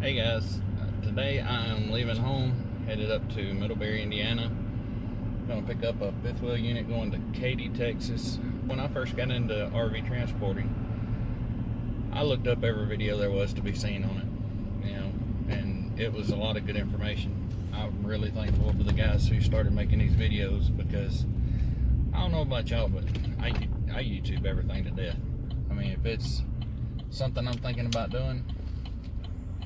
Hey guys, today I'm leaving home, headed up to Middlebury, Indiana. Gonna pick up a fifth wheel unit going to Katy, Texas. When I first got into RV transporting, I looked up every video there was to be seen on it, and it was a lot of good information. I'm really thankful to the guys who started making these videos, because I don't know about y'all, but I YouTube everything to death. I mean, if it's something I'm thinking about doing,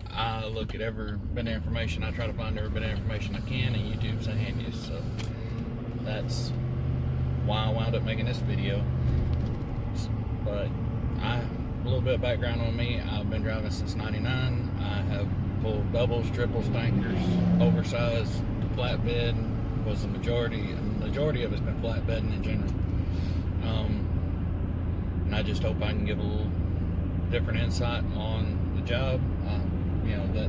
I look at every bit of information. I try to find every bit of information I can, and YouTube's the handiest. So that's why I wound up making this video. But a little bit of background on me. I've been driving since '99. I have pulled doubles, triples, tankers, oversized, flatbed. Was the majority of it's been flatbedding in general. And I just hope I can give a little different insight on the job.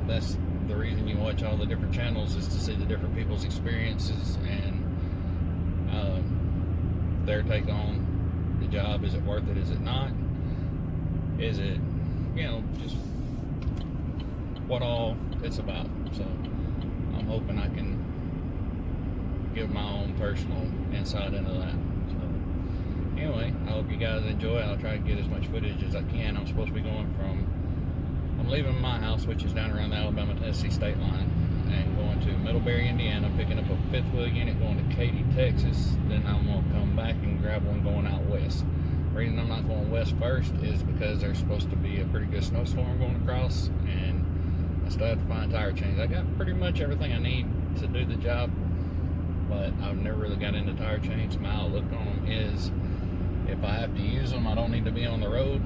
That's the reason you watch all the different channels, is to see the different people's experiences and their take on the job. Is it worth it? Is it not? Is it, just what all it's about. So I'm hoping I can give my own personal insight into that. So anyway, I hope you guys enjoy. I'll try to get as much footage as I can. I'm supposed to be going I'm leaving my house, which is down around the Alabama-Tennessee state line, and going to Middlebury, Indiana, picking up a fifth wheel unit going to Katy, Texas. Then I'm going to come back and grab one going out west. The reason I'm not going west first is because there's supposed to be a pretty good snowstorm going across, and I still have to find tire chains. I got pretty much everything I need to do the job, but I've never really got into tire chains. My outlook on them is, if I have to use them, I don't need to be on the road,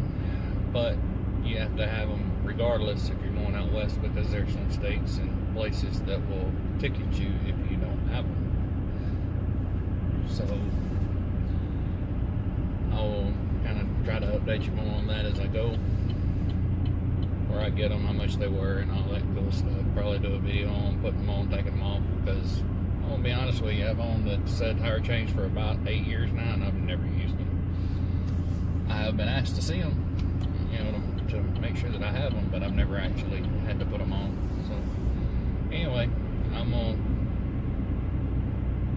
but you have to have them regardless if you're going out west, because there's some states and places that will ticket you if you don't have them. So I'll kind of try to update you more on that as I go, where I get them, how much they were, and all that cool stuff. Probably do a video on putting them on, taking them off, because I'm gonna be honest with you, I've owned the said tire change for about 8 years now, and I've never used them. I have been asked to see them, to make sure that I have them, but I've never actually had to put them on. So anyway, I'm gonna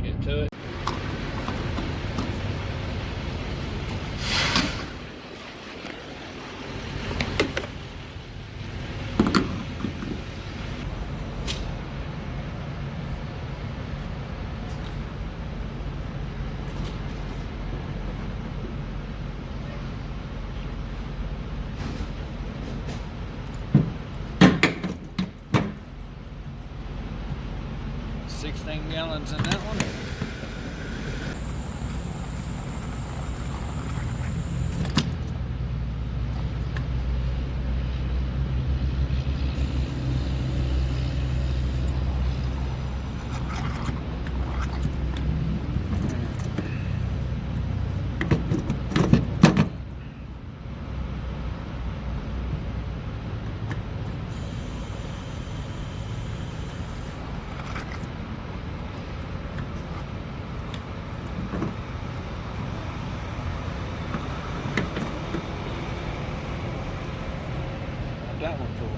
get to it. Gallons in that one. That one cool.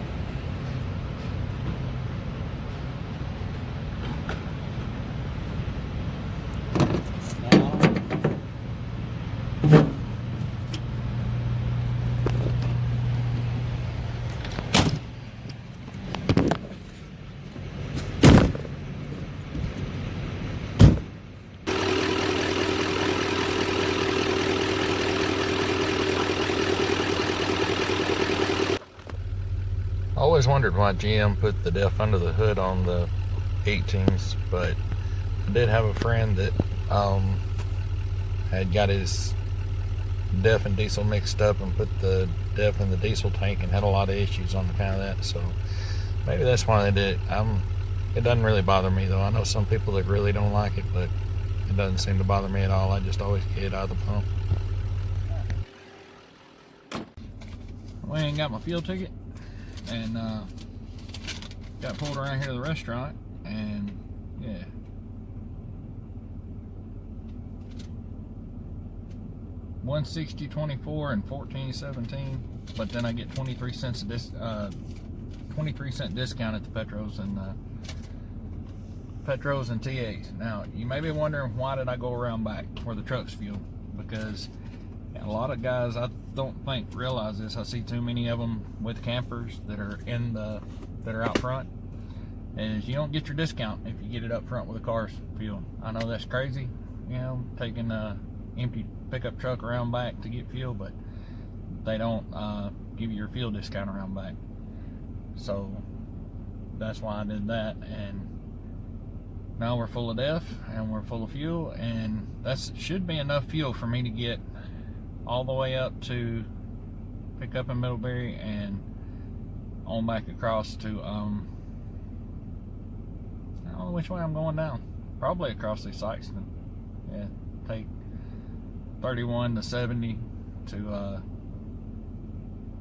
I always wondered why GM put the DEF under the hood on the 18s, but I did have a friend that had got his DEF and diesel mixed up and put the DEF in the diesel tank and had a lot of issues on account of that. So maybe that's why they did it. It doesn't really bother me though. I know some people that really don't like it, but it doesn't seem to bother me at all. I just always get it out of the pump. We ain't got my fuel ticket, and got pulled around here to the restaurant, and yeah, $160.24 and $14.17, but then I get 23 cents of this 23-cent discount at the Petros and TAs. Now, you may be wondering, why did I go around back where the truck's fuel? Because a lot of guys, I don't think, realize this. I see too many of them with campers that are out front, is you don't get your discount if you get it up front with a car's fuel. I know that's crazy, you know, taking a empty pickup truck around back to get fuel, but they don't give you your fuel discount around back. So that's why I did that, and now we're full of DEF and we're full of fuel, and that should be enough fuel for me to get all the way up to pick up in Middlebury and on back across to I don't know which way I'm going down. Probably across the Sykeston. Yeah, take 31 to 70 to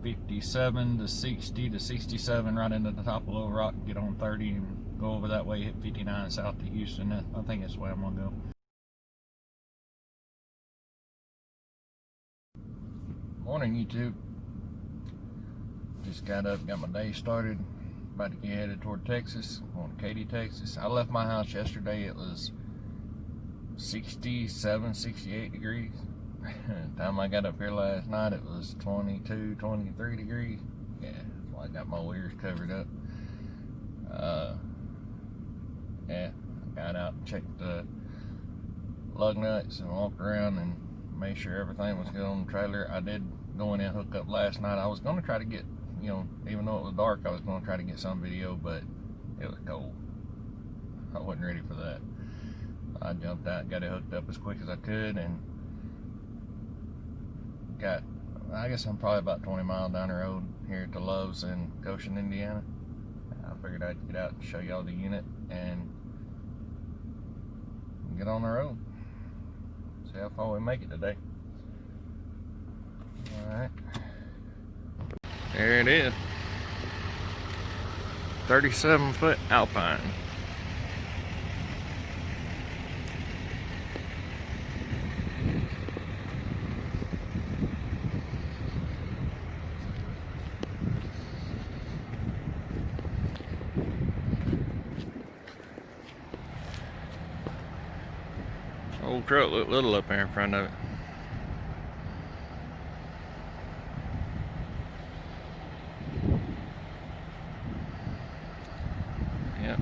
57 to 60 to 67 right into the top of Little Rock, get on 30 and go over that way, hit 59 south to Houston. I think that's the way I'm gonna go. Morning, YouTube. Just got up, got my day started, about to get headed toward Texas, going to Katy, Texas. I left my house yesterday, it was 67, 68 degrees. The time I got up here last night, it was 22, 23 degrees. Yeah, so I got my ears covered up. Yeah, I got out and checked the lug nuts and walked around and made sure everything was good on the trailer. I did go in and hook up last night. I was going to try to get, you know, even though it was dark, I was going to try to get some video, but it was cold. I wasn't ready for that. I jumped out, got it hooked up as quick as I could, and I guess I'm probably about 20 miles down the road here to Love's in Goshen, Indiana. I figured I'd get out and show y'all the unit and get on the road. See how far we make it today. Alright. There it is. 37-foot Alpine. Old truck looked little up there in front of it. Yep.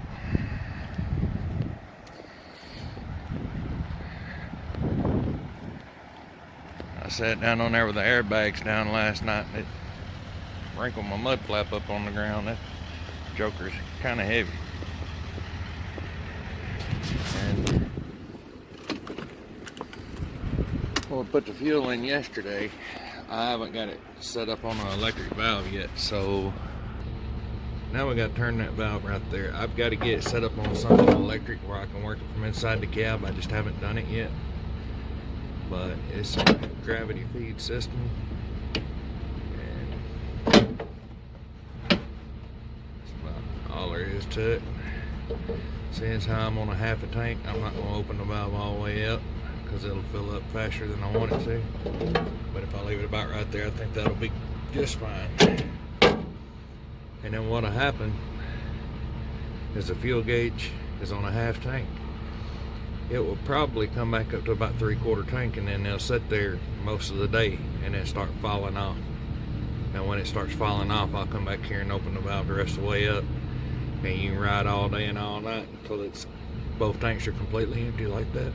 I sat down on there with the airbags down last night. It wrinkled my mud flap up on the ground. That joker's kind of heavy. And well, I put the fuel in yesterday. I haven't got it set up on an electric valve yet, so now we got to turn that valve right there. I've got to get it set up on something electric where I can work it from inside the cab. I just haven't done it yet, but it's a gravity feed system, and that's about all there is to it. Since I'm on a half a tank, I'm not going to open the valve all the way up, because it'll fill up faster than I want it to. But if I leave it about right there, I think that'll be just fine. And then what'll happen is the fuel gauge is on a half tank. It will probably come back up to about 3/4 tank, and then they'll sit there most of the day and then start falling off. And when it starts falling off, I'll come back here and open the valve the rest of the way up, and you can ride all day and all night until it's both tanks are completely empty like that.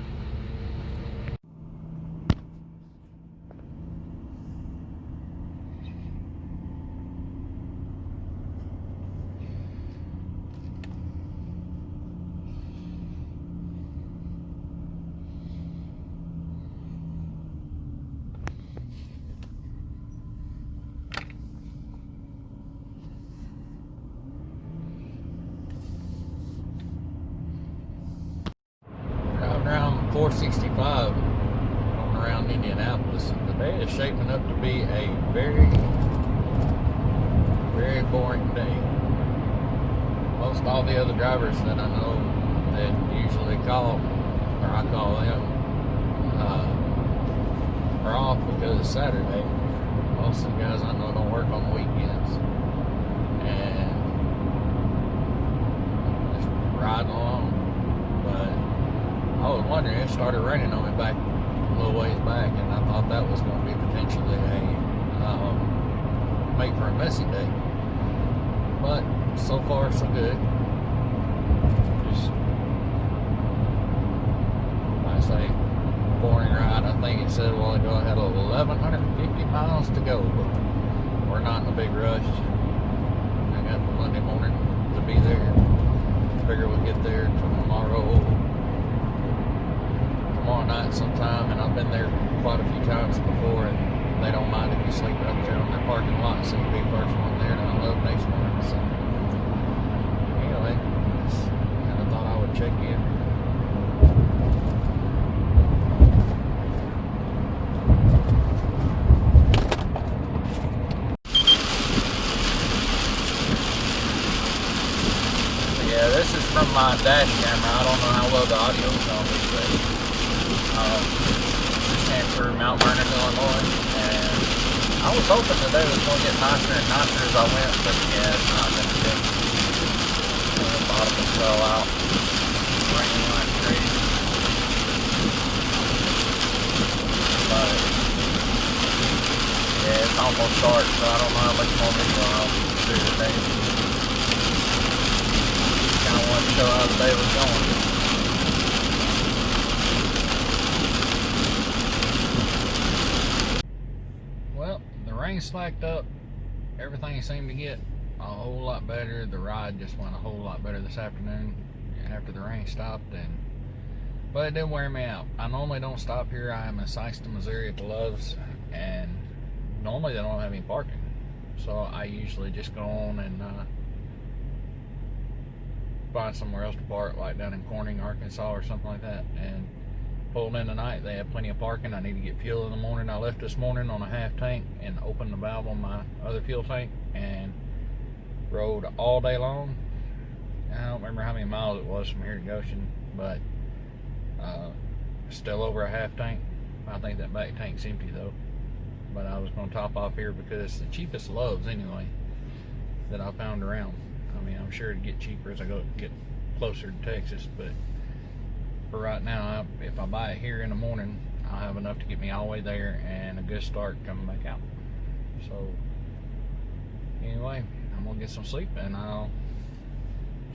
Around 465 going around Indianapolis. The day is shaping up to be a very, very boring day. Most all the other drivers that I know that usually call, or I call them, are off because it's Saturday. Most of the guys I know don't work on the weekends. And wondering, it started raining on me back a little ways back, and I thought that was going to be potentially a make for a messy day. But so far so good. Just, I say, boring ride. I think it said a while ago I had 1,150 miles to go, but we're not in a big rush. I got the Monday morning to be there. Figure we'll get there tomorrow night sometime, and I've been there quite a few times before, and they don't mind if you sleep right there on their parking lot, so you'll be first one there to unload next morning. So anyway, just kind of thought I would check in. Yeah, this is from my dash camera. I don't know how well the audio is on these days. Just came through Mount Vernon, Illinois, and I was hoping today was going to get nicer and nicer as I went, but yeah, it's not been good. The bottom will fell out. Raining like crazy. But yeah, it's almost dark, so I don't know how much more video I'll do today. Kind of wanted to show how the day was going. Well, the rain slacked up. Everything seemed to get a whole lot better. The ride just went a whole lot better this afternoon after the rain stopped, but it didn't wear me out. I normally don't stop here. I am in Sikeston, Missouri at the Loves, and normally they don't have any parking, so I usually just go on and find somewhere else to park, like down in Corning, Arkansas or something like that, and pulled in tonight. They have plenty of parking. I need to get fuel in the morning. I left this morning on a half tank and opened the valve on my other fuel tank and rode all day long. I don't remember how many miles it was from here to Goshen, but still over a half tank. I think that back tank's empty though, but I was going to top off here because it's the cheapest Loves anyway that I found around. I mean, I'm sure it'd get cheaper as I get closer to Texas, but for right now, if I buy it here in the morning, I'll have enough to get me all the way there and a good start coming back out. So anyway, I'm gonna get some sleep and I'll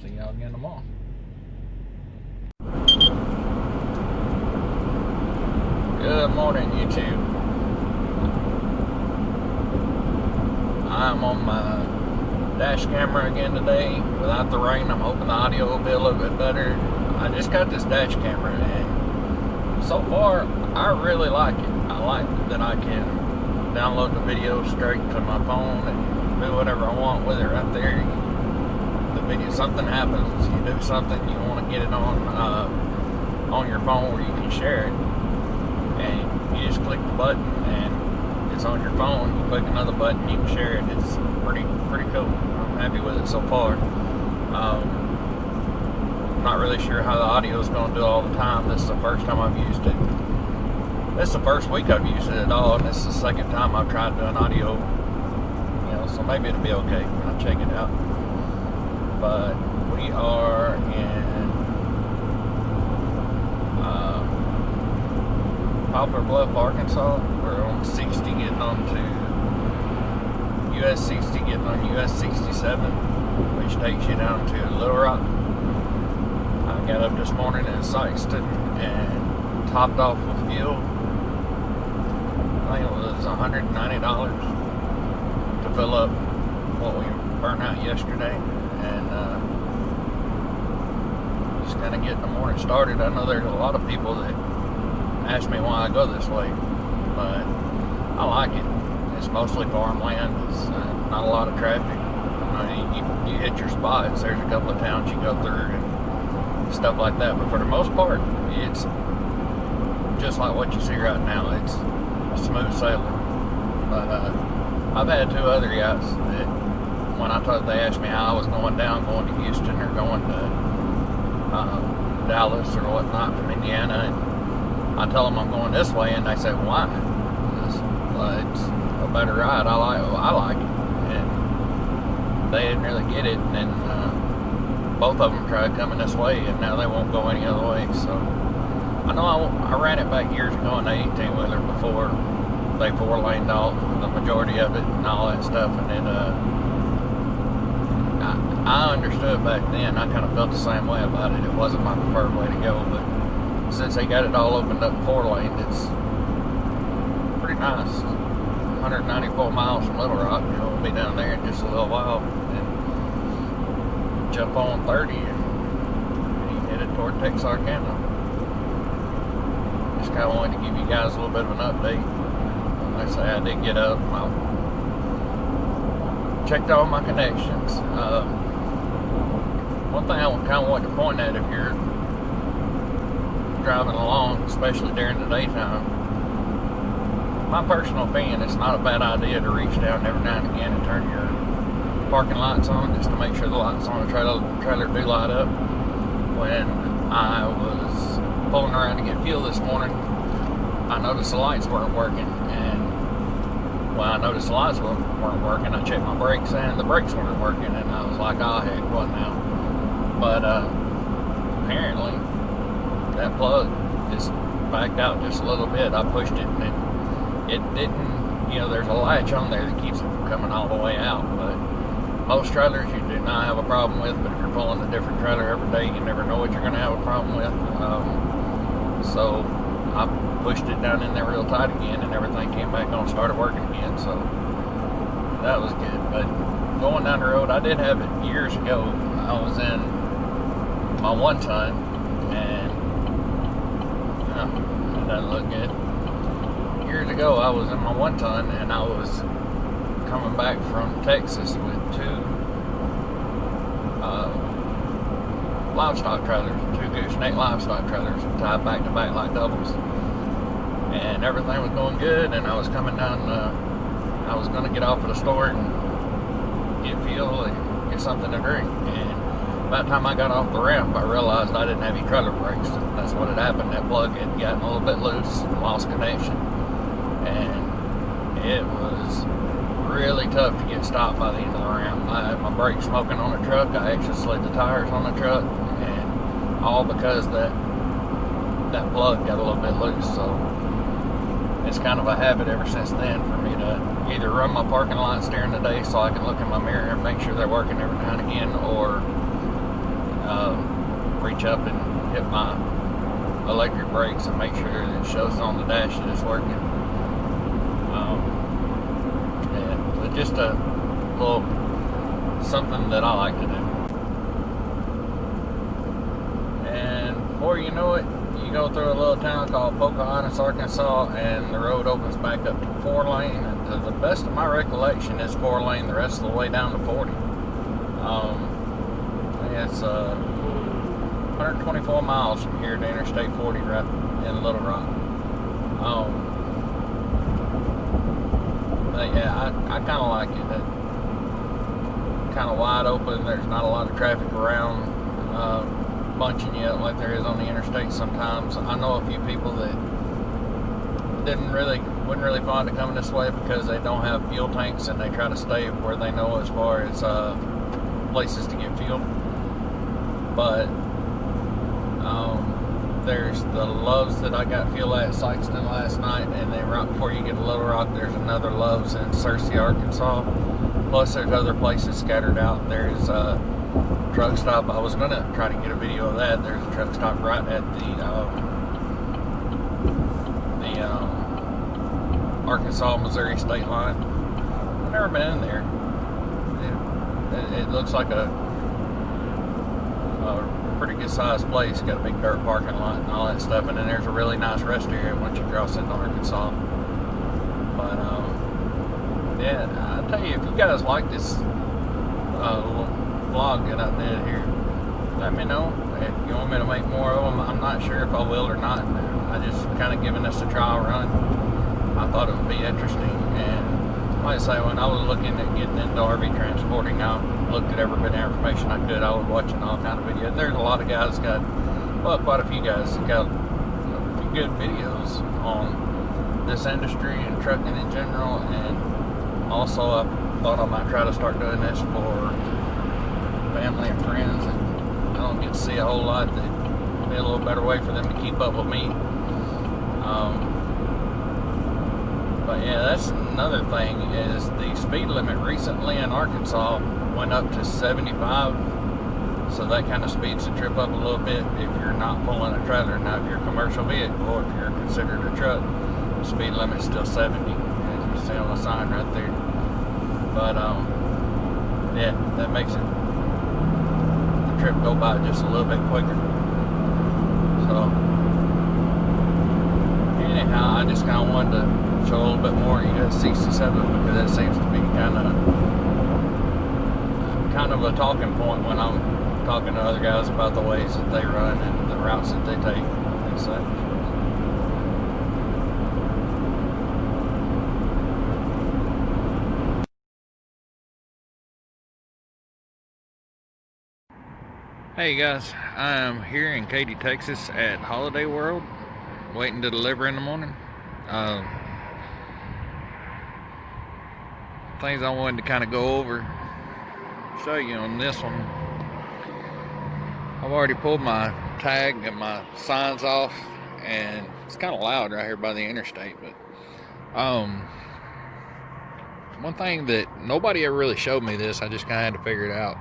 see y'all again tomorrow. Good morning, YouTube. I'm on my dash camera again today without the rain. I'm hoping the audio will be a little bit better. I just got this dash camera, and so far I really like it. I like that I can download the video straight to my phone and do whatever I want with it right there. The video, something happens, you do something, you want to get it on your phone where you can share it, and you just click the button and it's on your phone. You click another button, you can share it. It's pretty cool. I'm happy with it so far. Not really sure how the audio is going to do all the time. This is the first time I've used it. This is the first week I've used it at all, and this is the second time I've tried doing audio. So maybe it'll be okay. I'll check it out. But we are in Poplar Bluff, Arkansas. We're on 60 getting on to US 60, getting on US 67, which takes you down to Little Rock. I got up this morning in Sikeston and topped off with fuel. I think it was $190 to fill up what we burned out yesterday, and just kind of getting the morning started. I know there's a lot of people that ask me why I go this way, but I like it. It's mostly farmland. It's not a lot of traffic. You hit your spots. There's a couple of towns you go through and stuff like that, but for the most part, it's just like what you see right now. It's smooth sailing. But I've had two other guys that when they asked me how I was going to Houston or going to Dallas or whatnot from Indiana, and I tell them I'm going this way, and they say, why? It's a better ride. I like it. And they didn't really get it, and then both of them tried coming this way, and now they won't go any other way. So I know I ran it back years ago in the 18-wheeler before they 4-laned all the majority of it and all that stuff, and it I understood back then. I kind of felt the same way about it. It wasn't my preferred way to go, but since they got it all opened up 4-laned, it's pretty nice. 194 miles from Little Rock. You know, we'll be down there in just a little while, and jump on 30 and be headed toward Texarkana. Just kind of wanted to give you guys a little bit of an update. Like I say, I did get up. I checked all my connections. One thing I kind of want to point at, if you're driving along, especially during the daytime, my personal opinion, it's not a bad idea to reach down every now and again and turn your parking lights on, just to make sure the lights on the trailer do light up. When I was pulling around to get fuel this morning, I noticed the lights weren't working, and when I noticed the lights weren't working, I checked my brakes and the brakes weren't working, and I was like, oh heck, what now? But apparently that plug just backed out just a little bit. I pushed it and it didn't, you know, there's a latch on there that keeps it from coming all the way out, but most trailers you do not have a problem with, but if you're pulling a different trailer every day, you never know what you're going to have a problem with. So I pushed it down in there real tight again, and everything came back on, started working again, so that was good. But going down the road, I did have it years ago. I was in my 1-ton, and it doesn't look good. Years ago, I was in my 1-ton, and I was coming back from Texas with 2 livestock trailers, 2 Gooseneck livestock trailers tied back to back like doubles, and everything was going good. And I was coming down, I was going to get off at the store and get fuel and get something to drink, and by the time I got off the ramp, I realized I didn't have any trailer brakes. That's what had happened. That plug had gotten a little bit loose and lost connection, and it was really tough to get stopped by the end of the ramp. I had my brakes smoking on the truck. I actually slid the tires on the truck, and all because that plug got a little bit loose. So it's kind of a habit ever since then for me to either run my parking lights during the day so I can look in my mirror and make sure they're working every now and again, or reach up and hit my electric brakes and make sure that it shows on the dash that it's working. But just a little something that I like to do. And before you know it, you go through a little town called Pocahontas, Arkansas, and the road opens back up to 4-lane. And to the best of my recollection, it's 4-lane the rest of the way down to 40. It's 124 miles from here to Interstate 40 right in Little Rock. But yeah, I kind of like it. Kind of wide open. There's not a lot of traffic around bunching you up like there is on the interstate sometimes. I know a few people that wouldn't really find it coming this way because they don't have fuel tanks, and they try to stay where they know as far as places to get fuel. But there's the Loves that I got fuel at Sykeston last night, and then right before you get to Little Rock, there's another Loves in Searcy, Arkansas. Plus there's other places scattered out. There's a truck stop. I was going to try to get a video of that. There's a truck stop right at the Arkansas-Missouri state line. I've never been in there. It looks like a pretty good sized place. Got a big dirt parking lot and all that stuff, and then there's a really nice rest area once you cross into Arkansas. But yeah, I tell you, if you guys like this little vlog that I did here, let me know if you want me to make more of them. I'm not sure if I will or not. I just kind of giving this a trial run. I thought it would be interesting, and like I say, when I was looking at getting into RV transporting, I looked at every bit of information I could. I was watching all kind of videos. There's a lot of guys quite a few guys that got a few good videos on this industry and trucking in general. And also, I thought I might try to start doing this for family and friends that I don't get to see a whole lot, that be a little better way for them to keep up with me. But yeah, that's another thing, is the speed limit recently in Arkansas went up to 75. So that kind of speeds the trip up a little bit if you're not pulling a trailer. Now if you're a commercial vehicle, or if you're considered a truck, the speed limit's still 70, as you see on the sign right there. But yeah, that makes the trip go by just a little bit quicker. So anyhow, I just kind of wanted to show a little bit more US 67, because that seems to be kind of a talking point when I'm talking to other guys about the ways that they run and the routes that they take and such. Hey guys, I am here in Katy, Texas at Holiday World, waiting to deliver in the morning. Things I wanted to kind of go over, show you on this one. I've already pulled my tag and my signs off, and it's kind of loud right here by the interstate. But one thing that nobody ever really showed me this, I just kind of had to figure it out.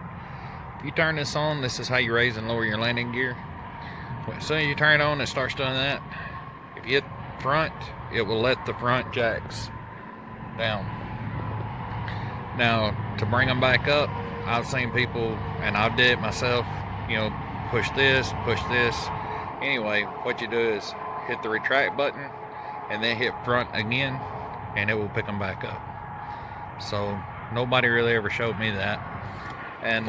If you turn this on, this is how you raise and lower your landing gear. As soon as you turn it on, it starts doing that. If you hit front, it will let the front jacks down. Now, to bring them back up, I've seen people, and I've did it myself, you know, push this. Anyway, what you do is hit the retract button and then hit front again, and it will pick them back up. So nobody really ever showed me that. And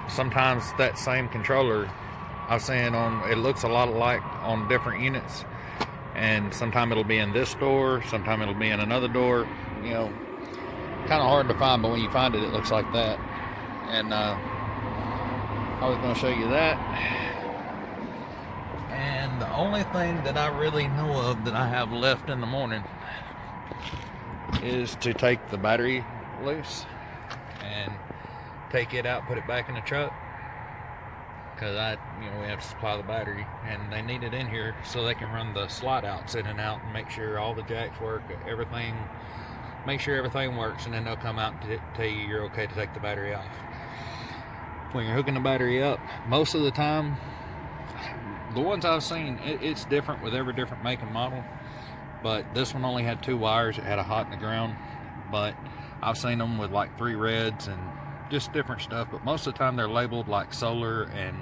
sometimes that same controller I've seen on, it looks a lot alike on different units, and sometimes it'll be in this door, sometimes it'll be in another door, you know, kind of hard to find, but when you find it, it looks like that. And I was going to show you that. And the only thing that I really know of that I have left in the morning is to take the battery loose and take it out, put it back in the truck, because we have to supply the battery, and they need it in here so they can run the slot outs in and out and make sure all the jacks work, make sure everything works, and then they'll come out and tell you you're okay to take the battery off. When you're hooking the battery up, most of the time, the ones I've seen, it's different with every different make and model, but this one only had 2 wires. It had a hot in the ground, but I've seen them with like 3 reds and just different stuff. But most of the time they're labeled like solar and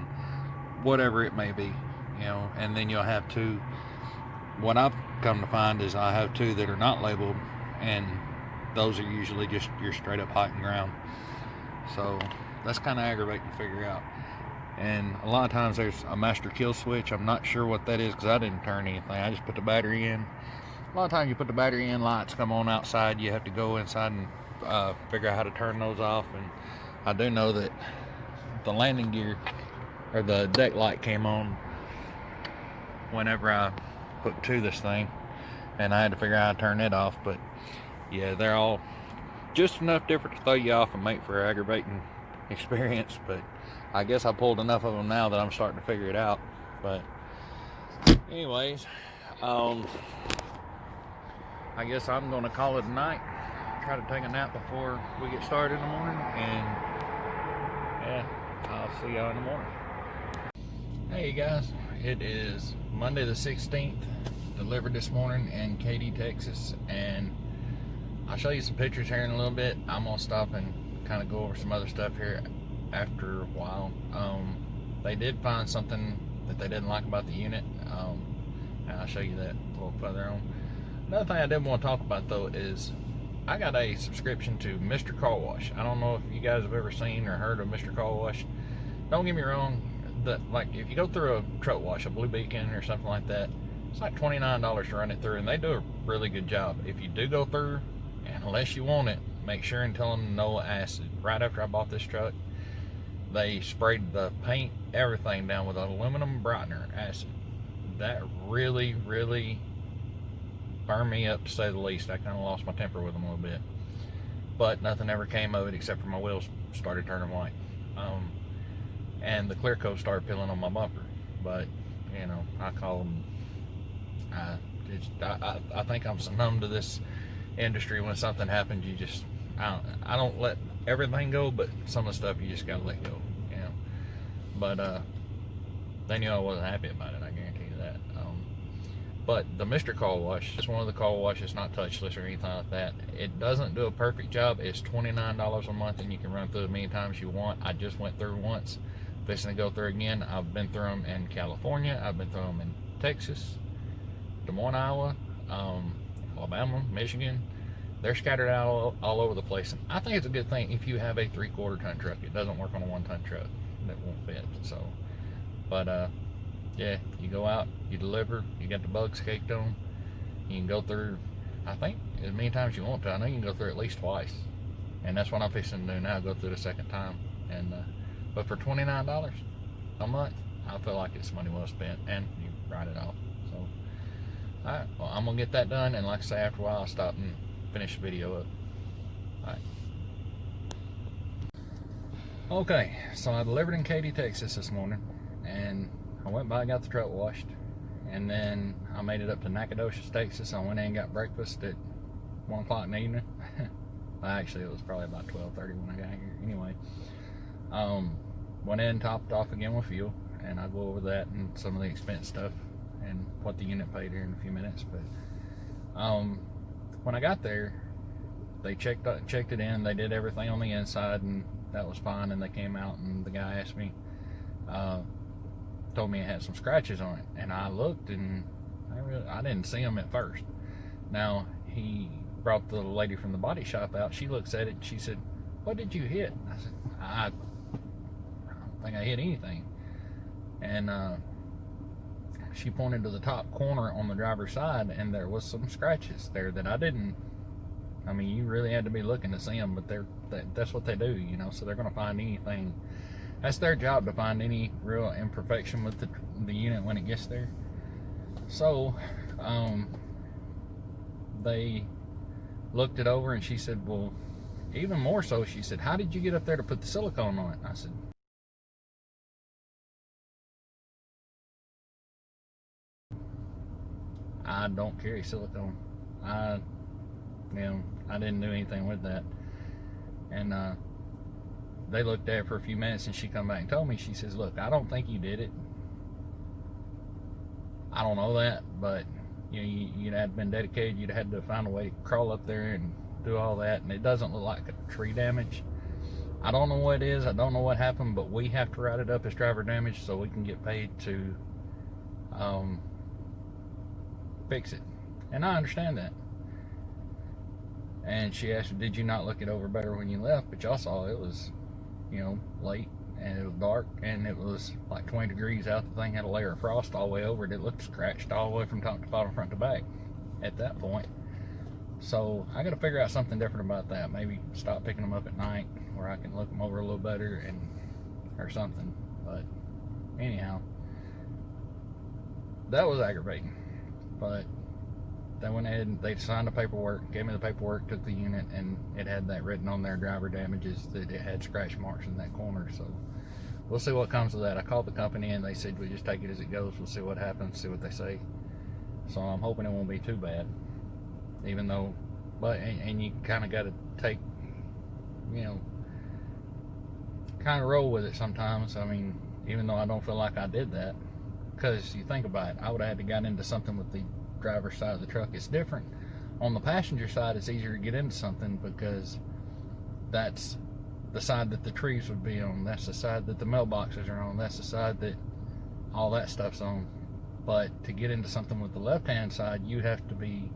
whatever it may be, you know. And then you'll have 2, what I've come to find is I have 2 that are not labeled, and those are usually just your straight up hot and ground. So that's kind of aggravating to figure out. And a lot of times there's a master kill switch. I'm not sure what that is, because I didn't turn anything. I just put the battery in. A lot of times you put the battery in, lights come on outside. You have to go inside and figure out how to turn those off. And I do know that the landing gear, or the deck light, came on whenever I put to this thing, and I had to figure out how to turn it off. But yeah, they're all just enough different to throw you off and make for an aggravating experience. But I guess I pulled enough of them now that I'm starting to figure it out. But anyways, I guess I'm going to call it a night. Try to take a nap before we get started in the morning, and yeah, I'll see y'all in the morning. Hey guys, it is Monday the 16th, delivered this morning in Katy, Texas, and I'll show you some pictures here in a little bit. I'm gonna stop and kind of go over some other stuff here after a while. They did find something that they didn't like about the unit, and I'll show you that a little further on. Another thing I did want to talk about though is I got a subscription to Mr. Car Wash. I don't know if you guys have ever seen or heard of Mr. Car Wash. Don't get me wrong, like if you go through a truck wash, a Blue Beacon or something like that, it's like $29 to run it through, and they do a really good job. If you do go through, and unless you want it, make sure and tell them no acid. Right after I bought this truck, they sprayed the paint, everything down with aluminum brightener acid. That really burned me up, to say the least. I kind of lost my temper with them a little bit, but nothing ever came of it except for my wheels started turning white, and the clear coat started peeling on my bumper. But You know, I call them. I think I'm so numb to this industry. When something happens, you just I don't let everything go, but some of the stuff you just gotta let go. You know, but they knew I wasn't happy about it. I guarantee you that. But the Mr. Car Wash is one of the car washes, not touchless or anything like that. It doesn't do a perfect job. It's $29 a month, and you can run through as many times as you want. I just went through once. Fixing to go through again. I've been through them in California. I've been through them in Texas, Des Moines, Iowa, Alabama, Michigan. They're scattered out all over the place. And I think it's a good thing if you have a 3/4 ton truck. It doesn't work on a 1 ton truck. That won't fit. So, but yeah, you go out, you deliver, you got the bugs caked on. You can go through, I think, as many times as you want to. I know you can go through at least twice. And that's what I'm fixing to do now, go through the second time. And but for $29 a month, I feel like it's money well spent, and you write it off. So, alright, well, I'm going to get that done, and like I say, after a while, I'll stop and finish the video up. Alright. Okay, so I delivered in Katy, Texas this morning, and I went by and got the truck washed, and then I made it up to Nacogdoches, Texas. I went in and got breakfast at 1 o'clock in the evening. Well, actually, it was probably about 12:30 when I got here. Anyway, went in, topped off again with fuel, and I'll go over that and some of the expense stuff and what the unit paid here in a few minutes. But when I got there, they checked it in. They did everything on the inside, and that was fine. And they came out, and the guy asked me, told me it had some scratches on it, and I looked, and I didn't see them at first. Now he brought the lady from the body shop out. She looks at it, and she said, "What did you hit?" I said, I don't think I hit anything. And she pointed to the top corner on the driver's side, and there was some scratches there that I didn't. I mean, you really had to be looking to see them, but that's what they do, you know. So they're going to find anything. That's their job, to find any real imperfection with the unit when it gets there. So they looked it over, and she said, well, even more so, she said, "How did you get up there to put the silicone on it?" I said, "I don't carry silicone. I didn't do anything with that." And they looked at it for a few minutes, and she come back and told me, she says, "Look, I don't think you did it. I don't know that, but you know, you'd have been dedicated. You'd had to find a way to crawl up there and do all that, and it doesn't look like a tree damage. I don't know what it is. I don't know what happened, but we have to write it up as driver damage so we can get paid to fix it." And I understand that. And she asked, "Did you not look it over better when you left?" But y'all saw it was, you know, late, and it was dark, and it was like 20 degrees out. The thing had a layer of frost all the way over it. It looked scratched all the way from top to bottom, front to back at that point. So I got to figure out something different about that. Maybe stop picking them up at night where I can look them over a little better, or something. But anyhow, that was aggravating. But they went ahead and they signed the paperwork, gave me the paperwork, took the unit, and it had that written on there, driver damages, that it had scratch marks in that corner. So we'll see what comes of that. I called the company, and they said we just take it as it goes. We'll see what happens, see what they say. So I'm hoping it won't be too bad. Even though, and you kind of got to take, you know, kind of roll with it sometimes. I mean, even though I don't feel like I did that, because you think about it, I would have had to get into something with the driver's side of the truck. It's different on the passenger side. It's easier to get into something because that's the side that the trees would be on. That's the side that the mailboxes are on. That's the side that all that stuff's on. But to get into something with the left-hand side, you have to be,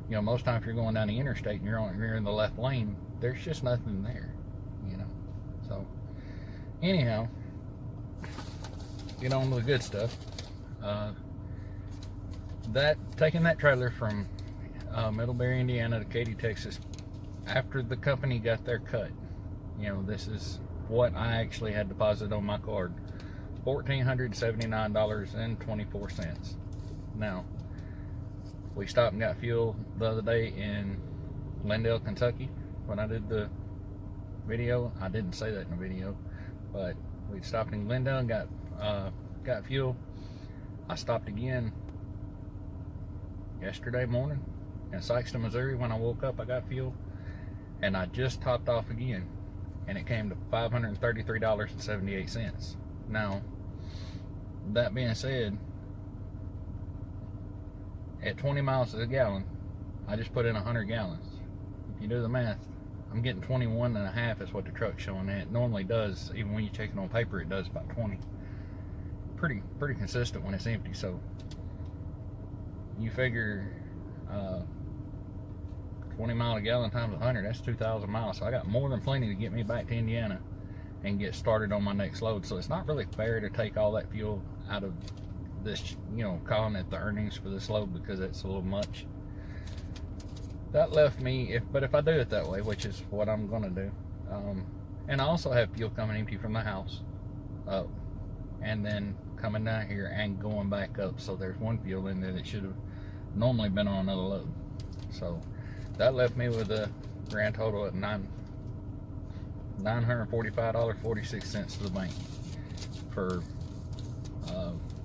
you know, most times if you're going down the interstate and you're in the left lane, there's just nothing there, you know. So anyhow, get on to the good stuff. Taking that trailer from Middlebury, Indiana to Katy, Texas, after the company got their cut, you know, this is what I actually had deposited on my card: $1,479.24. Now, we stopped and got fuel the other day in Glendale, Kentucky. When I did the video, I didn't say that in the video, but we stopped in Glendale and got fuel. I stopped again yesterday morning in Sykeston, Missouri. When I woke up, I got fuel, and I just topped off again, and it came to $533.78. Now, that being said, at 20 miles a gallon, I just put in 100 gallons. If you do the math, I'm getting 21 and a half is what the truck's showing. And it normally does, even when you check it on paper, it does about 20. Pretty consistent when it's empty. So you figure 20 mile a gallon times 100, that's 2,000 miles. So I got more than plenty to get me back to Indiana and get started on my next load. So it's not really fair to take all that fuel out of this, you know, calling it the earnings for this load, because it's a little much. That left me, but if I do it that way, which is what I'm gonna do, and I also have fuel coming empty from the house up, and then coming down here and going back up. So there's one fuel in there that should have normally been on another load. So that left me with a grand total at $945.46 to the bank for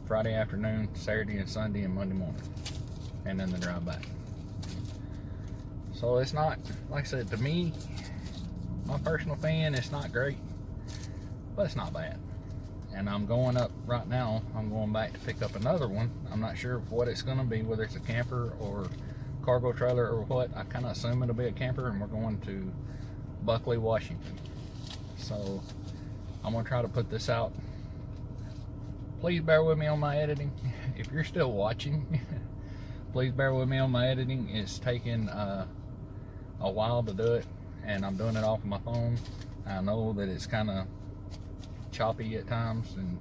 Friday afternoon, Saturday and Sunday, and Monday morning, and then the drive back. So it's not, like I said, to me, my personal opinion, it's not great, but it's not bad. And I'm going up right now. I'm going back to pick up another one. I'm not sure what it's going to be, whether it's a camper or cargo trailer or what. I kind of assume it'll be a camper, and we're going to Buckley, Washington. So I'm going to try to put this out. Please bear with me on my editing. If you're still watching, please bear with me on my editing. It's taking a while to do it, and I'm doing it off of my phone. I know that it's kind of choppy at times, and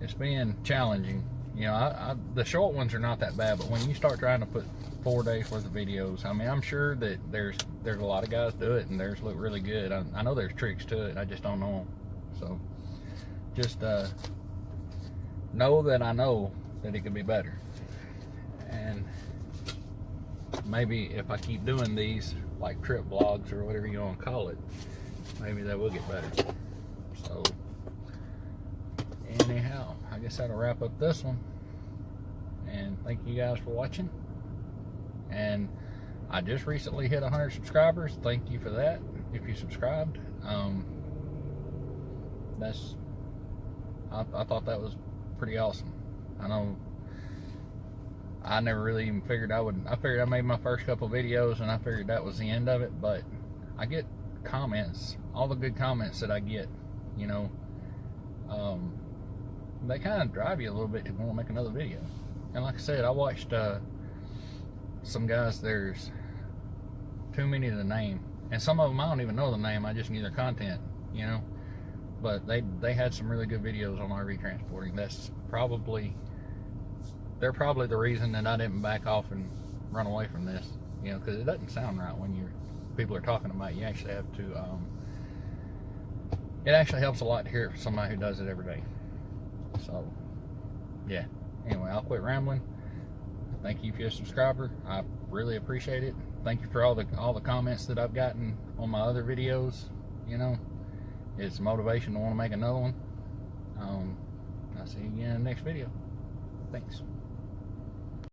it's been challenging. You know, the short ones are not that bad, but when you start trying to put 4 days worth of videos, I mean, I'm sure that there's a lot of guys do it, and theirs look really good. I know there's tricks to it. I just don't know them. So just know that I know that it could be better, and maybe if I keep doing these like trip vlogs or whatever you want to call it, maybe that will get better. So anyhow, I guess that'll wrap up this one, and thank you guys for watching. And I just recently hit 100 subscribers. Thank you for that if you subscribed. I thought that was pretty awesome. I know I never really even figured I figured I made my first couple videos and I figured that was the end of it, but I get comments, all the good comments that I get, you know, they kind of drive you a little bit to want to make another video. And like I said, I watched some guys, there's too many to name, and some of them I don't even know the name, I just knew their content, you know. But they had some really good videos on RV transporting. They're probably the reason that I didn't back off and run away from this, you know, because it doesn't sound right when people are talking about it. You actually have to, it actually helps a lot to hear it from somebody who does it every day. So yeah, anyway, I'll quit rambling. Thank you if you're a subscriber. I really appreciate it. Thank you for all the comments that I've gotten on my other videos. You know, it's motivation to want to make another one. I'll see you again in the next video. Thanks.